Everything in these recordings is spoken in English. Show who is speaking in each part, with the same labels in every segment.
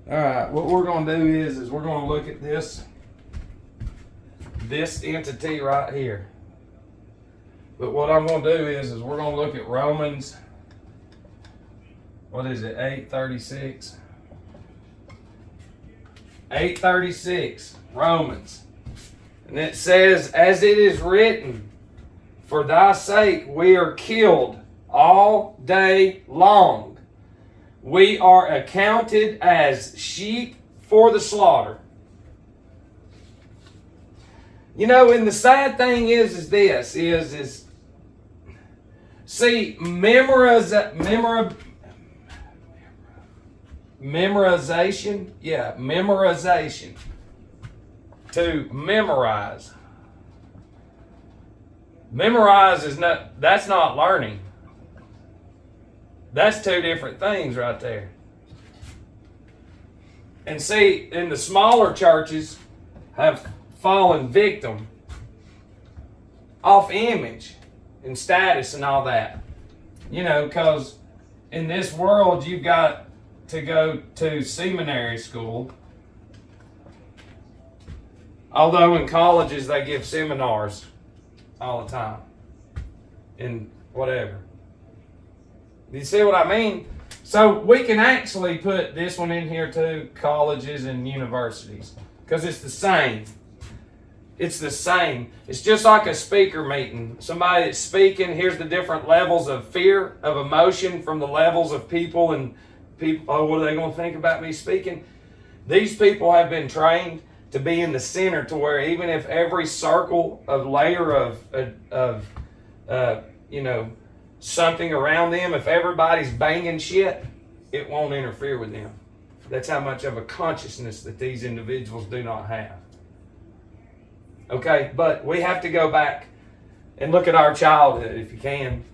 Speaker 1: All right, what we're going to do is we're going to look at this entity right here. But what I'm going to do is we're going to look at Romans, what is it, 8:36? 8:36, Romans. And it says, as it is written, for thy sake we are killed all day long. We are accounted as sheep for the slaughter. You know, and the sad thing is see, memorization, to memorize. Memorize that's not learning. That's two different things right there. And see, in the smaller churches have fallen victim off image and status and all that. You know, because in this world you've got to go to seminary school. Although in colleges they give seminars all the time. And whatever. You see what I mean? So we can actually put this one in here too, colleges and universities. Because it's the same. It's the same. It's just like a speaker meeting. Somebody that's speaking, here's the different levels of fear, of emotion from the levels of people and people, oh, what are they going to think about me speaking? These people have been trained to be in the center to where even if every circle of layer of something around them, if everybody's banging shit, it won't interfere with them. That's how much of a consciousness that these individuals do not have. Okay, but we have to go back and look at our childhood if you can.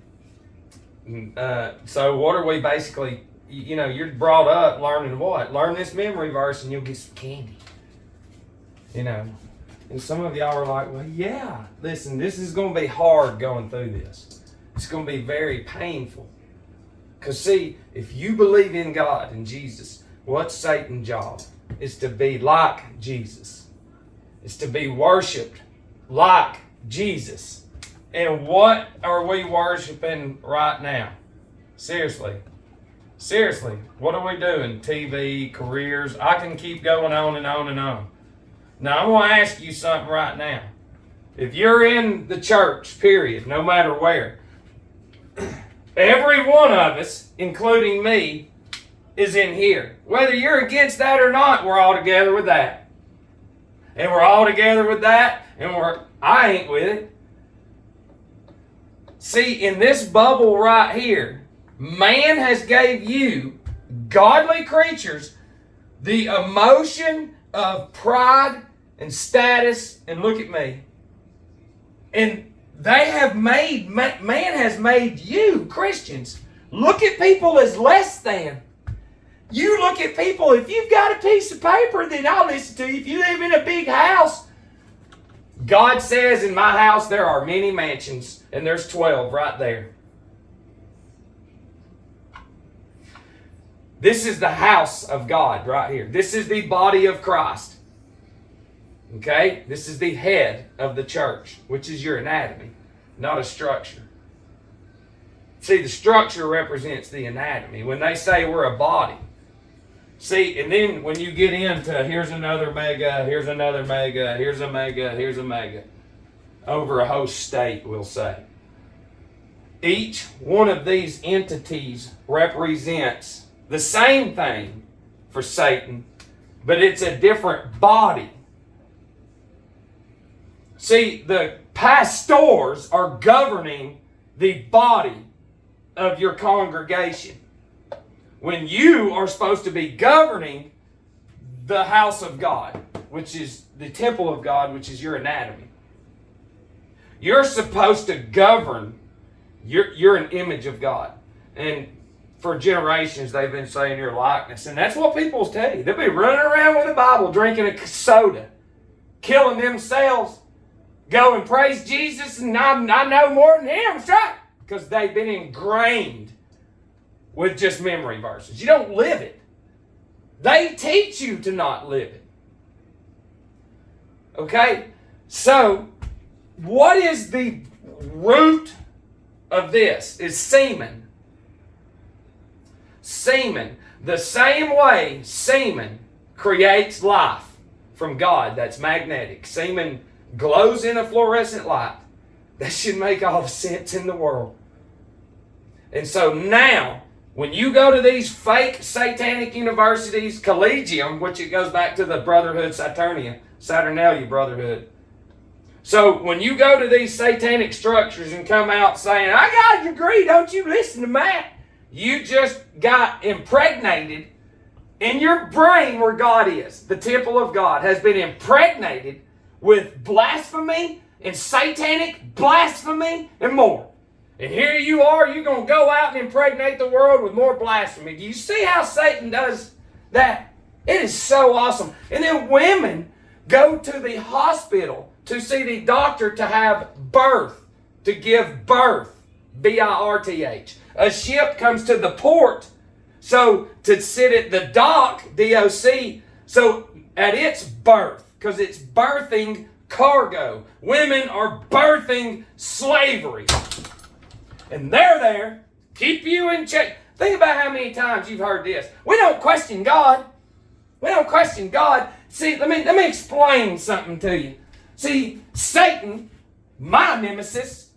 Speaker 1: So what are we basically, you're brought up learning what? Learn this memory verse and you'll get some candy. And some of y'all are like, well, yeah, listen, this is going to be hard going through this. It's going to be very painful. Because see, if you believe in God and Jesus, what's Satan's job? It's to be like Jesus. It's to be worshipped like Jesus. And what are we worshiping right now? Seriously, what are we doing? TV, careers, I can keep going on and on and on. Now, I want to ask you something right now. If you're in the church, period, no matter where, every one of us, including me, is in here. Whether you're against that or not, we're all together with that. And we're all together with that, and I ain't with it. See, in this bubble right here, man has gave you, godly creatures, the emotion of pride and status, and look at me. And they have made, man has made you, Christians, look at people as less than. You look at people, if you've got a piece of paper, then I'll listen to you. If you live in a big house, God says in my house there are many mansions, and there's 12 right there. This is the house of God right here. This is the body of Christ. Okay? This is the head of the church, which is your anatomy, not a structure. See, the structure represents the anatomy. When they say we're a body. See, and then when you get into here's another mega, here's another mega, here's a mega, here's a mega. Over a whole state, we'll say. Each one of these entities represents the same thing for Satan, but it's a different body. See, the pastors are governing the body of your congregation. When you are supposed to be governing the house of God, which is the temple of God, which is your anatomy. You're supposed to govern. You're an image of God. And for generations, they've been saying your likeness. And that's what people tell you. They'll be running around with a Bible, drinking a soda, killing themselves, go and praise Jesus, and I know more than him. That's right. Because they've been ingrained with just memory verses. You don't live it. They teach you to not live it. Okay? So, what is the root of this? Is semen. Semen. The same way semen creates life from God that's magnetic. Semen glows in a fluorescent light. That should make all the sense in the world. And so now, when you go to these fake satanic universities, collegium, which it goes back to the Brotherhood Saturnalia Brotherhood. So when you go to these satanic structures and come out saying, I got a degree, don't you listen to Matt. You just got impregnated in your brain where God is. The temple of God has been impregnated with blasphemy and satanic blasphemy and more. And here you are, you're going to go out and impregnate the world with more blasphemy. Do you see how Satan does that? It is so awesome. And then women go to the hospital to see the doctor to have birth, to give birth, birth. A ship comes to the port, so to sit at the dock, DOC, so at its birth, because it's birthing cargo. Women are birthing slavery. And they're there, keep you in check. Think about how many times you've heard this. We don't question God. We don't question God. See, let me explain something to you. See, Satan, my nemesis,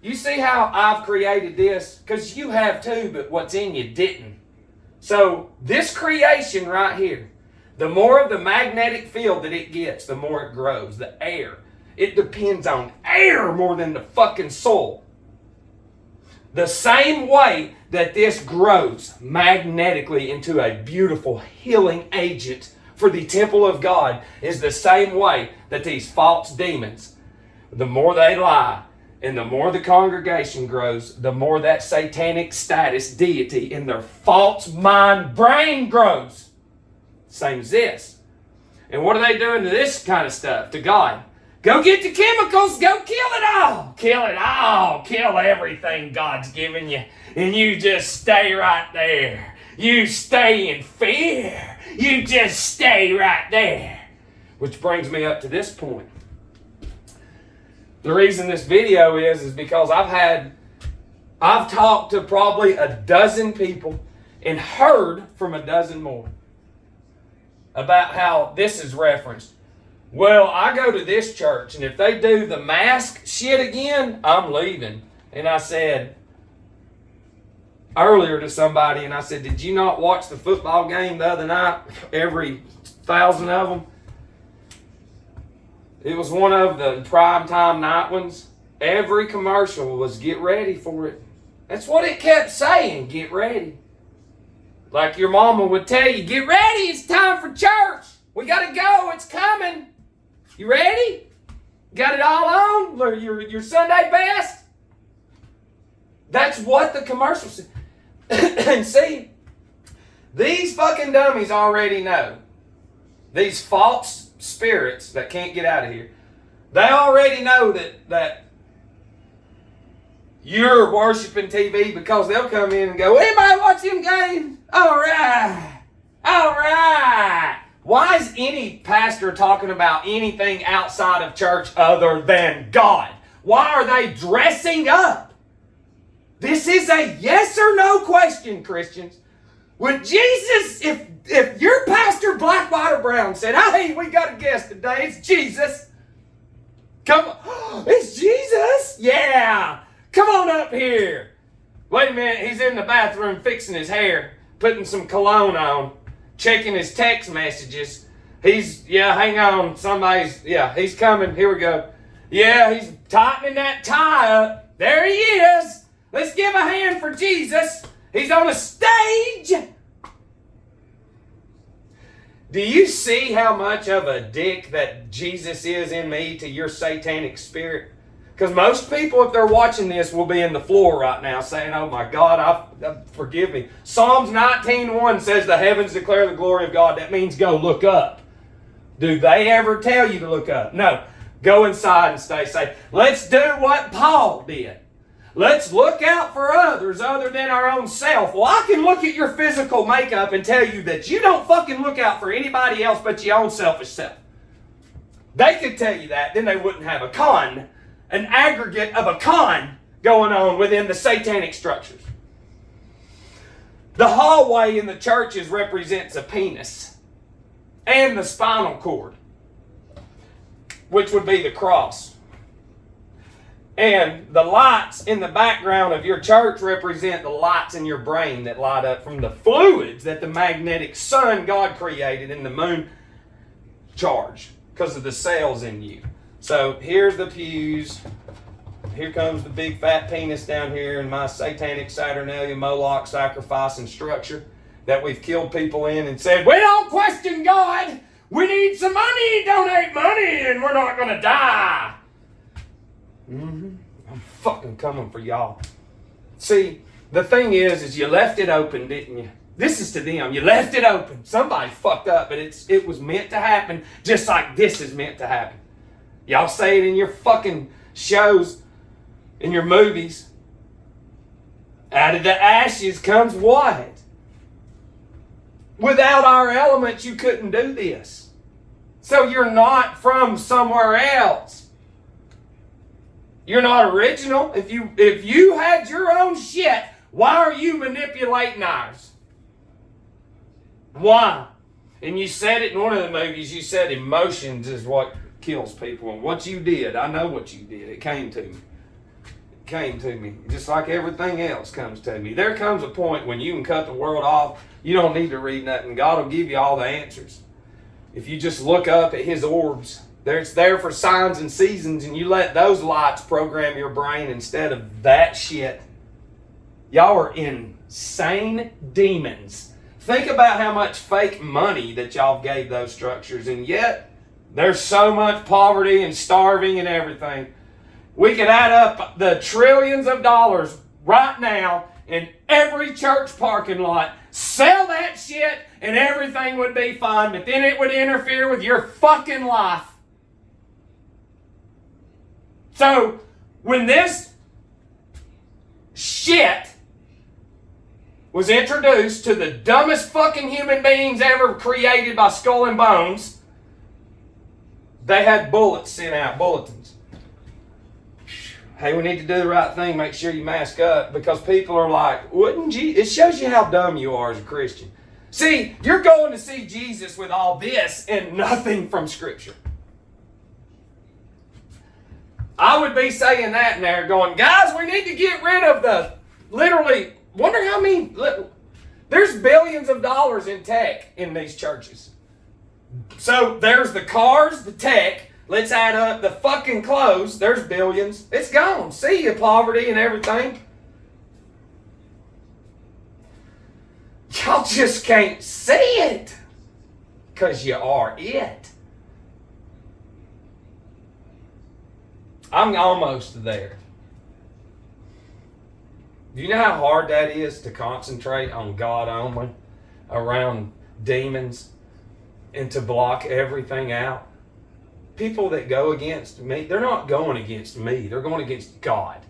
Speaker 1: you see how I've created this? Because you have too, but what's in you didn't. So this creation right here, the more of the magnetic field that it gets, the more it grows. The air. It depends on air more than the fucking soil. The same way that this grows magnetically into a beautiful healing agent for the temple of God is the same way that these false demons, the more they lie and the more the congregation grows, the more that satanic status deity in their false mind brain grows. Same as this. And what are they doing to this kind of stuff, to God? Go get the chemicals, go kill it all. Kill it all. Kill everything God's given you. And you just stay right there. You stay in fear. You just stay right there. Which brings me up to this point. The reason this video is because I've talked to probably a dozen people and heard from a dozen more about how this is referenced. Well, I go to this church, and if they do the mask shit again, I'm leaving. And I said earlier to somebody, and I said, did you not watch the football game the other night? Every 1,000 of them. It was one of the primetime night ones. Every commercial was get ready for it. That's what it kept saying, get ready. Like your mama would tell you, get ready, it's time for church. We got to go, it's coming. You ready? Got it all on? Your Sunday best? That's what the commercial said. And see, these fucking dummies already know. These false spirits that can't get out of here. They already know that you're worshiping TV because they'll come in and go, anybody watch them games? All right. All right. Why is any pastor talking about anything outside of church other than God? Why are they dressing up? This is a yes or no question, Christians. Would Jesus, if your pastor, black, white, or brown, said, hey, we got a guest today, it's Jesus. Come on. It's Jesus? Yeah. Come on up here. Wait a minute, he's in the bathroom fixing his hair, putting some cologne on, checking his text messages. Hang on, he's coming. Here we go. Yeah, he's tightening that tie up. There he is. Let's give a hand for Jesus. He's on a stage. Do you see how much of a dick that Jesus is in me to your satanic spirit? Because most people, if they're watching this, will be in the floor right now saying, oh my God, forgive me. Psalms 19:1 says the heavens declare the glory of God. That means go look up. Do they ever tell you to look up? No. Go inside and stay safe. Let's do what Paul did. Let's look out for others other than our own self. Well, I can look at your physical makeup and tell you that you don't fucking look out for anybody else but your own selfish self. They could tell you that, then they wouldn't have an aggregate of a con going on within the satanic structures. The hallway in the churches represents a penis and the spinal cord, which would be the cross. And the lights in the background of your church represent the lights in your brain that light up from the fluids that the magnetic sun God created and the moon charge because of the cells in you. So here's the pews. Here comes the big fat penis down here in my satanic Saturnalia Moloch sacrificing structure that we've killed people in and said, we don't question God. We need some money. Donate money and we're not going to die. I'm fucking coming for y'all. See, the thing is you left it open, didn't you? This is to them. You left it open. Somebody fucked up, but it was meant to happen just like this is meant to happen. Y'all say it in your fucking shows, in your movies. Out of the ashes comes what? Without our elements, you couldn't do this. So you're not from somewhere else. You're not original. If you had your own shit, why are you manipulating ours? Why? And you said it in one of the movies, you said emotions is what kills people. And what you did, I know what you did. It came to me. It came to me. Just like everything else comes to me. There comes a point when you can cut the world off. You don't need to read nothing. God will give you all the answers. If you just look up at His orbs, it's there for signs and seasons, and you let those lights program your brain instead of that shit. Y'all are insane demons. Think about how much fake money that y'all gave those structures, and yet there's so much poverty and starving and everything. We could add up the trillions of dollars right now in every church parking lot, sell that shit, and everything would be fine, but then it would interfere with your fucking life. So, when this shit was introduced to the dumbest fucking human beings ever created by Skull and Bones, they had bullets sent out, bulletins. Hey, we need to do the right thing. Make sure you mask up, because people are like, wouldn't you? It shows you how dumb you are as a Christian. See, you're going to see Jesus with all this and nothing from Scripture. I would be saying that in there going, guys, we need to get rid of the, literally, wonder how many, there's billions of dollars in tech in these churches. So there's the cars, the tech, let's add up the fucking clothes, there's billions. It's gone. See you, poverty and everything. Y'all just can't see it because you are it. I'm almost there. Do you know how hard that is to concentrate on God only around demons and to block everything out? People that go against me, they're not going against me. They're going against God.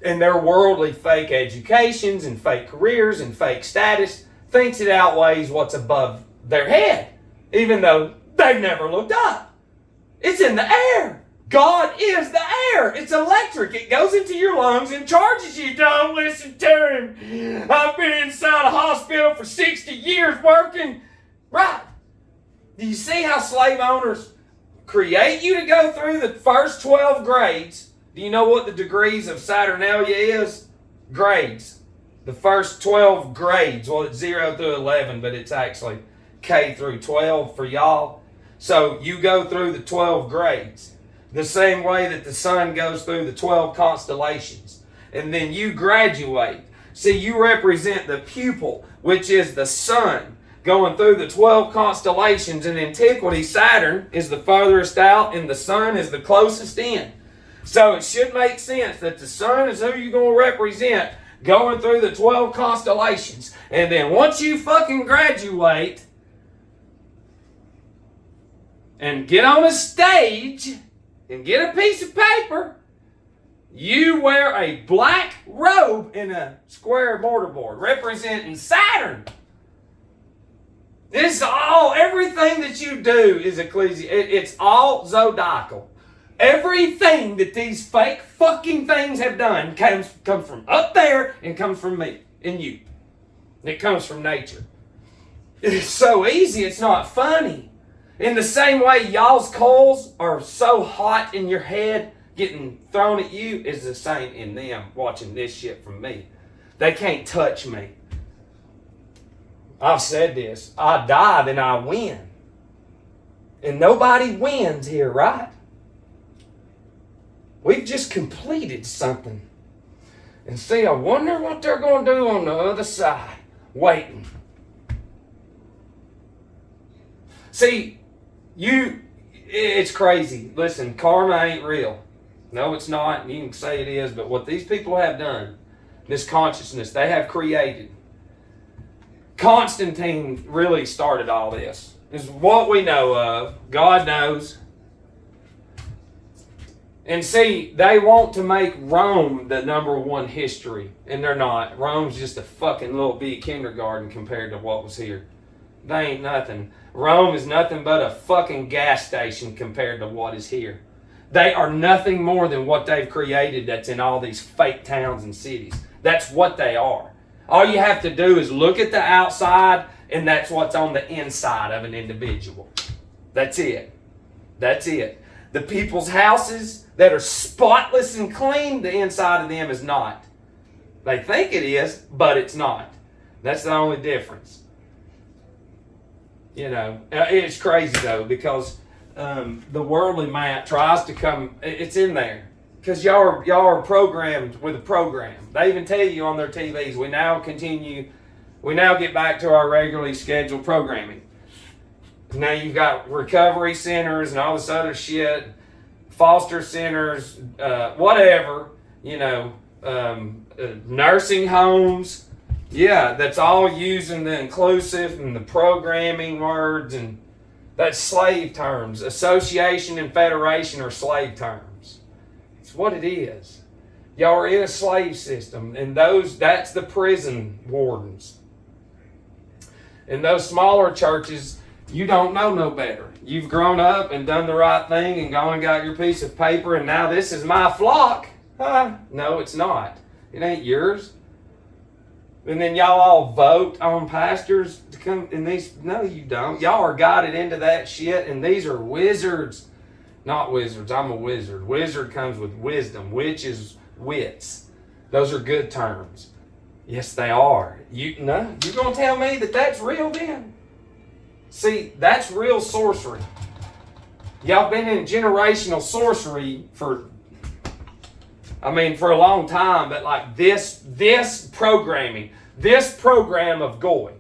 Speaker 1: And their worldly fake educations and fake careers and fake status thinks it outweighs what's above their head, even though they've never looked up. It's in the air. God is the air. It's electric. It goes into your lungs and charges you. Don't listen to him. I've been inside a hospital for 60 years working. Right. Do you see how slave owners create you to go through the first 12 grades? Do you know what the degrees of Saturnalia is? Grades. The first 12 grades. Well, it's 0 through 11, but it's actually K through 12 for y'all. So you go through the 12 grades. The same way that the sun goes through the 12 constellations. And then you graduate. See, you represent the pupil, which is the sun, going through the 12 constellations. In antiquity, Saturn is the furthest out and the sun is the closest in. So it should make sense that the sun is who you're going to represent going through the 12 constellations. And then once you fucking graduate and get on a stage and get a piece of paper, You wear a black robe in a square mortarboard representing Saturn. It's all, everything that you do is it's all zodiacal. Everything that these fake fucking things have done comes from up there and comes from me and you. It comes from nature. It's so easy, it's not funny. In the same way y'all's coals are so hot in your head getting thrown at you is the same in them watching this shit from me. They can't touch me. I've said this. I die, then I win. And nobody wins here, right? We've just completed something. And see, I wonder what they're going to do on the other side. Waiting. See, it's crazy. Listen, karma ain't real. No, it's not. You can say it is. But what these people have done, this consciousness they have created, Constantine really started all this. Is what we know of. God knows. And see, they want to make Rome the number one history. And they're not. Rome's just a fucking little bitty kindergarten compared to what was here. They ain't nothing. Rome is nothing but a fucking gas station compared to what is here. They are nothing more than what they've created that's in all these fake towns and cities. That's what they are. All you have to do is look at the outside, and that's what's on the inside of an individual. That's it. That's it. The people's houses that are spotless and clean, the inside of them is not. They think it is, but it's not. That's the only difference. You know, it's crazy though, because the worldly mind tries to come, it's in there. Because y'all are programmed with a program. They even tell you on their TVs, we now get back to our regularly scheduled programming. Now you've got recovery centers and all this other shit, foster centers, whatever, you know, nursing homes. Yeah, that's all using the inclusive and the programming words, and that's slave terms. Association and federation are slave terms. It's what it is. Y'all are in a slave system, and that's the prison wardens. In those smaller churches, you don't know no better. You've grown up and done the right thing and gone and got your piece of paper, and now this is my flock. No, it's not. It ain't yours. And then y'all all vote on pastors to come, and no, you don't. Y'all are guided into that shit, and these are wizards. Not wizards, I'm a wizard. Wizard comes with wisdom. Witch is wits. Those are good terms. Yes, they are. You're going to tell me that that's real then? See, that's real sorcery. Y'all been in generational sorcery for a long time, but like this programming, this program of Goy,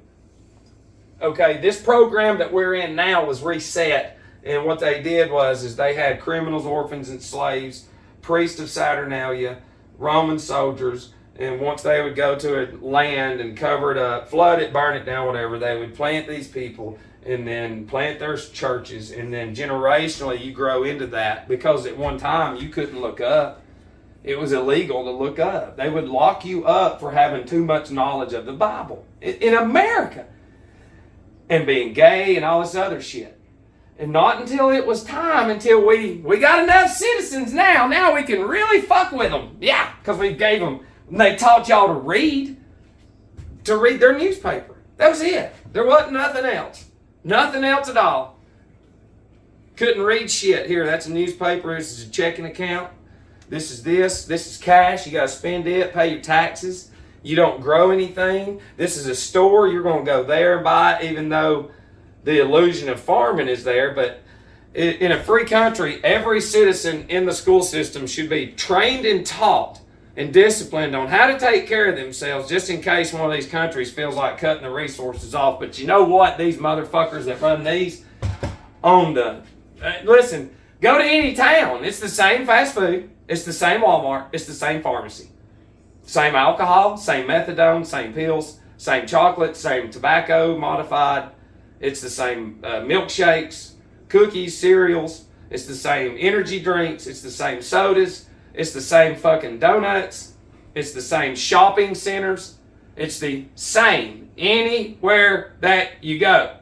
Speaker 1: okay, this program that we're in now was reset, and what they did is they had criminals, orphans, and slaves, priests of Saturnalia, Roman soldiers, and once they would go to a land and cover it up, flood it, burn it down, whatever, they would plant these people and then plant their churches, and then generationally you grow into that, because at one time you couldn't look up. It was illegal to look up. They would lock you up for having too much knowledge of the Bible in America, and being gay and all this other shit. And not until it was time, until we got enough citizens now we can really fuck with them. Yeah, because we gave them, they taught y'all to read their newspaper. That was it. There wasn't nothing else. Nothing else at all. Couldn't read shit. Here, that's a newspaper. This is a checking account. This is cash. You got to spend it, pay your taxes. You don't grow anything. This is a store. You're going to go there and buy it, even though the illusion of farming is there. But in a free country, every citizen in the school system should be trained and taught and disciplined on how to take care of themselves, just in case one of these countries feels like cutting the resources off. But you know what? These motherfuckers that run these own the... listen, go to any town. It's the same fast food. It's the same Walmart. It's the same pharmacy. Same alcohol, same methadone, same pills, same chocolate, same tobacco modified. It's the same milkshakes, cookies, cereals. It's the same energy drinks. It's the same sodas. It's the same fucking donuts. It's the same shopping centers. It's the same anywhere that you go.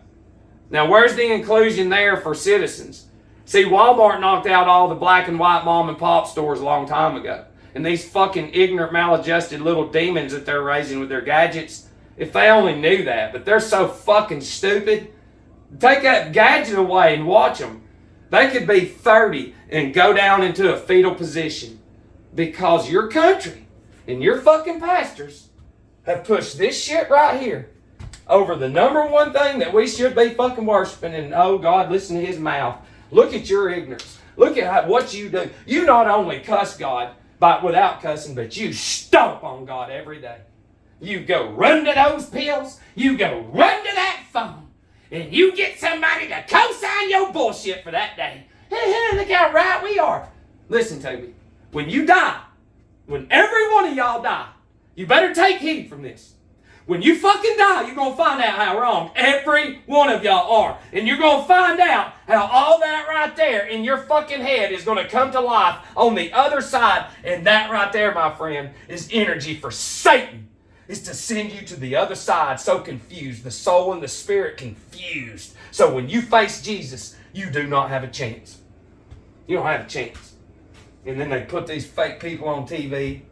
Speaker 1: Now, where's the inclusion there for citizens? See, Walmart knocked out all the black and white mom and pop stores a long time ago. And these fucking ignorant, maladjusted little demons that they're raising with their gadgets, if they only knew that, but they're so fucking stupid. Take that gadget away and watch them. They could be 30 and go down into a fetal position because your country and your fucking pastors have pushed this shit right here over the number one thing that we should be fucking worshiping. And oh God, listen to his mouth. Look at your ignorance. Look at what you do. You not only cuss God without cussing, but you stomp on God every day. You go run to those pills. You go run to that phone. And you get somebody to co-sign your bullshit for that day. Look how right we are. Listen to me. When you die, when every one of y'all die, you better take heed from this. When you fucking die, you're going to find out how wrong every one of y'all are. And you're going to find out how all that right there in your fucking head is going to come to life on the other side. And that right there, my friend, is energy for Satan. Is to send you to the other side so confused, the soul and the spirit confused. So when you face Jesus, you do not have a chance. You don't have a chance. And then they put these fake people on TV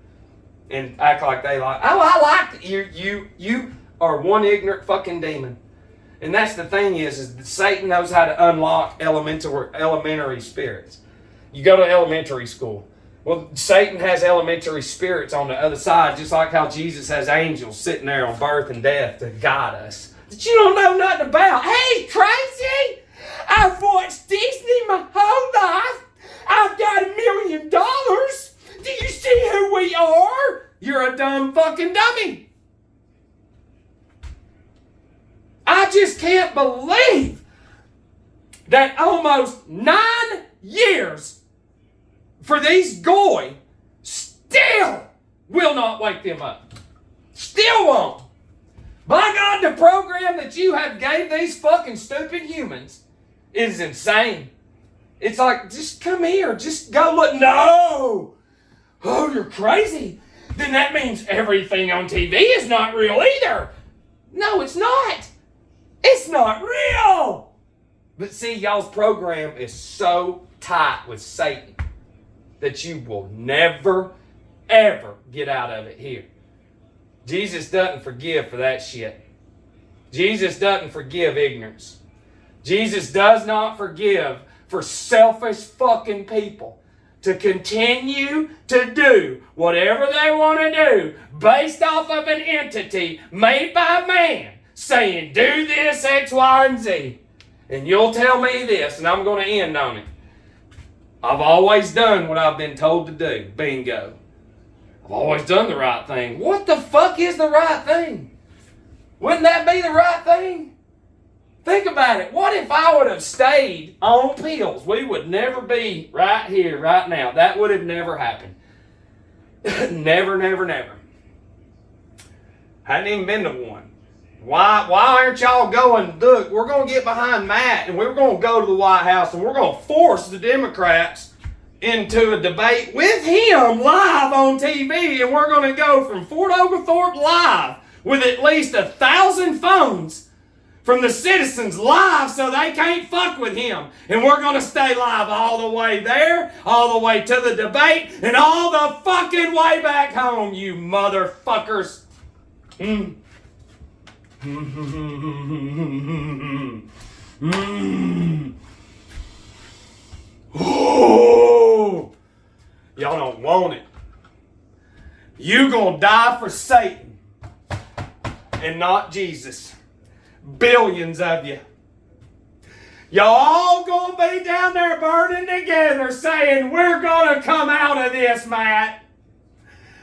Speaker 1: and act like they like, oh, I like it. You are one ignorant fucking demon. And that's the thing is that Satan knows how to unlock elementary spirits. You go to elementary school. Well, Satan has elementary spirits on the other side, just like how Jesus has angels sitting there on birth and death to guide us. That you don't know nothing about. Hey, crazy! I've watched Disney my whole life. I've got $1 million. Do you see who we are? You're a dumb fucking dummy. I just can't believe that almost 9 years for these goy still will not wake them up. Still won't. By God, the program that you have gave these fucking stupid humans is insane. It's like, just come here. Just go look. No. Oh, you're crazy. Then that means everything on TV is not real either. No, it's not. It's not real. But see, y'all's program is so tight with Satan that you will never, ever get out of it here. Jesus doesn't forgive for that shit. Jesus doesn't forgive ignorance. Jesus does not forgive for selfish fucking people to continue to do whatever they want to do based off of an entity made by man saying, do this, X, Y, and Z. And you'll tell me this, and I'm going to end on it. I've always done what I've been told to do. Bingo. I've always done the right thing. What the fuck is the right thing? Wouldn't that be the right thing? Think about it. What if I would have stayed on pills? We would never be right here, right now. That would have never happened. Never, never, never. Hadn't even been to one. Why aren't y'all going, look, we're going to get behind Matt and we're going to go to the White House and we're going to force the Democrats into a debate with him live on TV, and we're going to go from Fort Oglethorpe live with at least 1,000 phones from the citizens live so they can't fuck with him. And we're going to stay live all the way there, all the way to the debate, and all the fucking way back home, you motherfuckers. Oh, y'all don't want it. You gonna die for Satan and not Jesus. Billions of you. Y'all all gonna be down there burning together saying, we're gonna come out of this, Matt.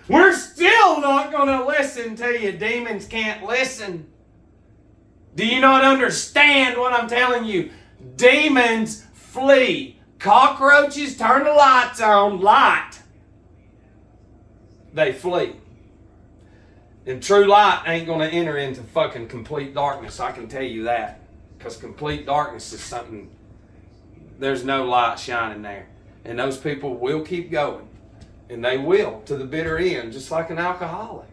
Speaker 1: We're still not gonna listen to you. Demons can't listen. Do you not understand what I'm telling you? Demons flee. Cockroaches turn the lights on. Light. They flee. And true light ain't going to enter into fucking complete darkness. I can tell you that. Because complete darkness is something, there's no light shining there. And those people will keep going. And they will to the bitter end, just like an alcoholic.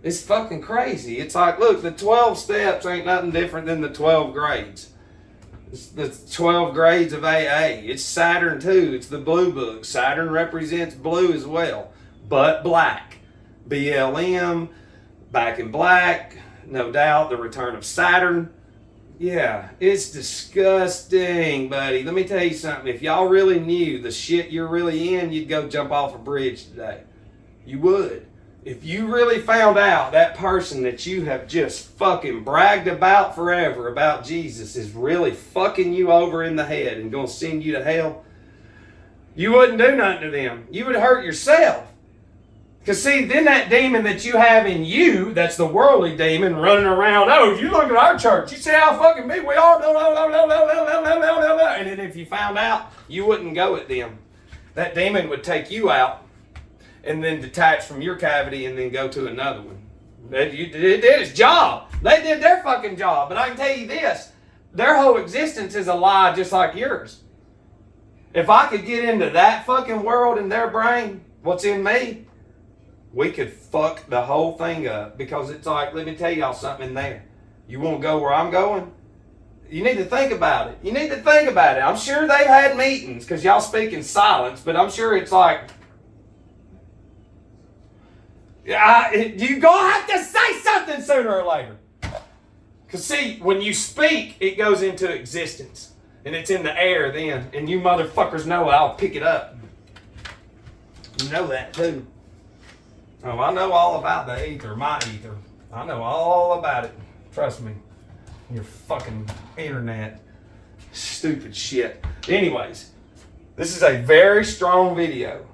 Speaker 1: It's fucking crazy. It's like, look, the 12 steps ain't nothing different than the 12 grades. It's the 12 grades of AA. It's Saturn too. It's the blue book. Saturn represents blue as well, but black. BLM, back in black, no doubt, the return of Saturn. Yeah, it's disgusting, buddy. Let me tell you something. If y'all really knew the shit you're really in, you'd go jump off a bridge today. You would. If you really found out that person that you have just fucking bragged about forever about Jesus is really fucking you over in the head and gonna send you to hell, you wouldn't do nothing to them. You would hurt yourself. Because see, then that demon that you have in you, that's the worldly demon running around, oh, you look at our church, you see how fucking big we are, and then if you found out, you wouldn't go at them. That demon would take you out and then detach from your cavity and then go to another one. It did its job. They did their fucking job. But I can tell you this, their whole existence is a lie just like yours. If I could get into that fucking world in their brain, what's in me, we could fuck the whole thing up. Because it's like, let me tell y'all something in there. You want to go where I'm going? You need to think about it. You need to think about it. I'm sure they've had meetings because y'all speak in silence, but I'm sure it's like, you're going to have to say something sooner or later. Because see, when you speak, it goes into existence. And it's in the air then. And you motherfuckers know I'll pick it up. You know that too. Oh, I know all about the ether, my ether. I know all about it. Trust me. Your fucking internet. Stupid shit. Anyways, this is a very strong video.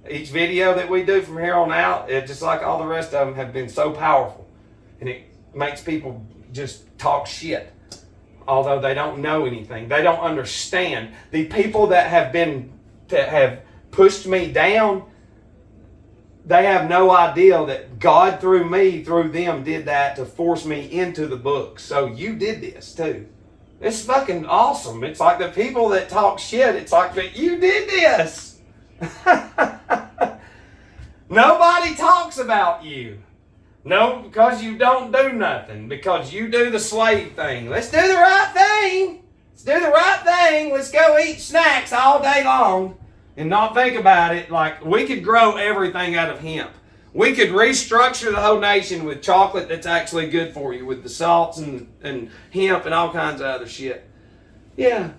Speaker 1: Each video that we do from here on out, just like all the rest of them, have been so powerful. And it makes people just talk shit. Although they don't know anything. They don't understand. The people that have pushed me down, they have no idea that God through me, through them, did that to force me into the book. So you did this too. It's fucking awesome. It's like the people that talk shit, it's like, but you did this. Nobody talks about you. No, because you don't do nothing. Because you do the slave thing. Let's do the right thing. Let's do the right thing. Let's go eat snacks all day long and not think about it. Like, we could grow everything out of hemp. We could restructure the whole nation with chocolate that's actually good for you, with the salts and hemp and all kinds of other shit. Yeah,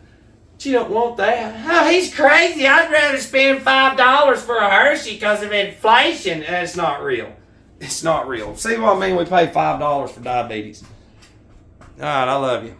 Speaker 1: but you don't want that. Oh, he's crazy. I'd rather spend $5 for a Hershey because of inflation. And it's not real. It's not real. See what I mean? We pay $5 for diabetes. All right, I love you.